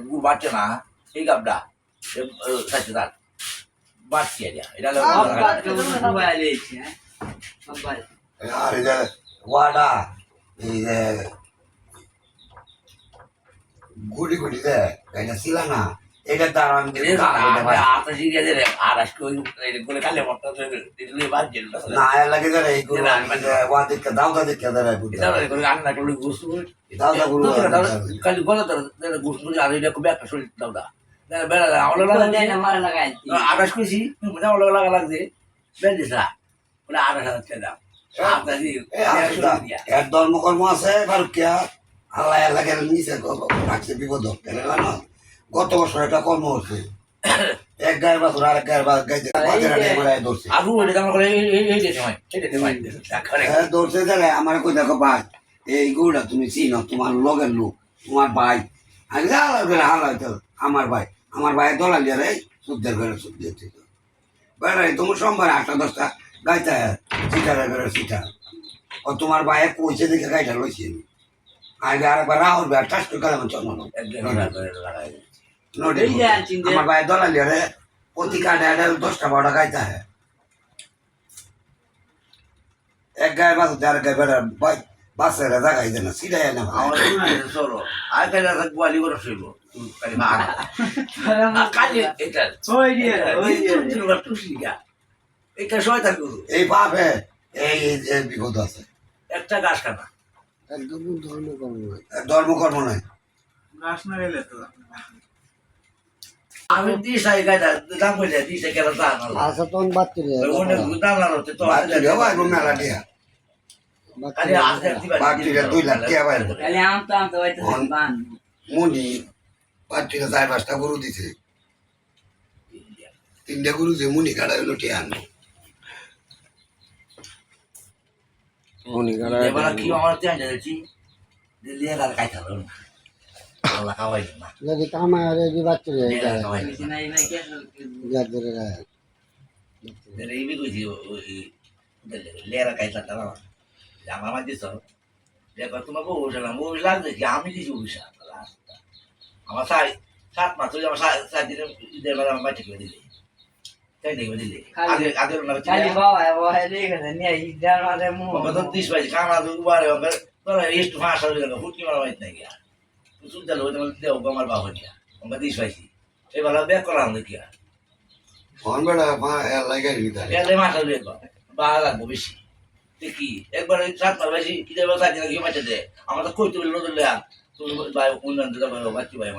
গুড় বাড়ছে না এই গাবটা চাইছে তার বাড়ছে এটা আর এই যে ওয়াডা এই যে গুড়ি গুড়ি যে এটা ছিল না এটা তার আমি না লাগে যারা এই গুড়ি ওয়া দেখে দাও দা দেখে যারা গুড়ি দাও দা গুড়ি কালি গলা তার গুড় আর এটা খুব একটা শরীর দাও দা বেড়া আকাশ করেছি লাগা লাগছে বেড়েছা ওটা 28,000 দাম এর ধর্মকর্ম আছে ফারুকিয়া আল্লাহ এলাকার নিচে রাখছে বিপদ গত বছর একটা কর্ম হচ্ছে এক গায়ের বাছর আরেক গায়ের গাইতে ধরছে ধরছে তাহলে আমার কই দেখো ভাই এই গরুটা তুমি চিনো তোমার লগের লোক তোমার ভাই আমি হালাই তো আমার ভাই দলালি রে সুদের ঘরে সুদ দিয়েছে বেড়াই তোমার সোমবার 8টা-10টা গাইতে সিটারে বেড়ে সিটা ও তোমার ভাই কইছে দেখে গাইটা লইছি আগে আরেকবার রাহুল ভাই টাস করে কালাম চলমানো আমার ভাই দলালি রে প্রতি কাটে 10টা-12টা গাইতে হয় এক গায়ে বাস আরেক গায়ে বেড়া ভাই বাসের জায়গায় দেয় না সিটাই না এই বাপে এই বিপদ আছে একটা গাছ কাটা একদম ধর্মকর্ম নয় আমি দিশাই গাইটা দাম কইলে দিশাই কেন দাম আচ্ছা তখন বাচ্চা অনেক দাম না হতে তো মেলা দিয়া বাচ্চিরা 2 লাখ টাকা বাইর মুনি বাচ্চিরা 4-5টা গরু দিছে 3টা গরু যে মুনি কাটা হলো টিয়া মনি কারা এবার কি আমার চাই যাচ্ছি দিল্লি আর কাইতা হলো না আল্লাহ খাওয়াই না যদি কামারে দি বাচ্চা রে খাওয়াই গাদরে রে এই বি কইছি লেরা কাইতা তারা আমার মা দিছ দেখো তোমাকে ওটা মু লাগছে কি আমি দিছি উড়িষ্যা আমার 7 মাস আমার 7 দিনের ঈদের বেলা আমার বাচ্চা করে দিলে তাই দেখবে দিলে আগে না খালি বাবা দেখে নিয়ে ঈদের মাঝে মু কত 30 বাইছে কামা দুবারে ওকে তোরা রেস্ট ফাঁস হয়ে গেল ফুটকি মারা বাইতে নাই গিয়া সুন্দর হইতে বলতে দেও আমার বাবা নিয়া ওকে 30 বাইছি এবার ব্যাক করা হলো কি আর ফোন বেড়া মা লাগাই দিতা এলে মাথা লইব বাবা লাগবে বেশি দেখি একবার 7 মাস বেশি কি দেব সাথে কি বাচ্চা দে আমরা তো কইতে বললো তো তুমি ভাই কোন জানতে ভাই বাচ্চা ভাই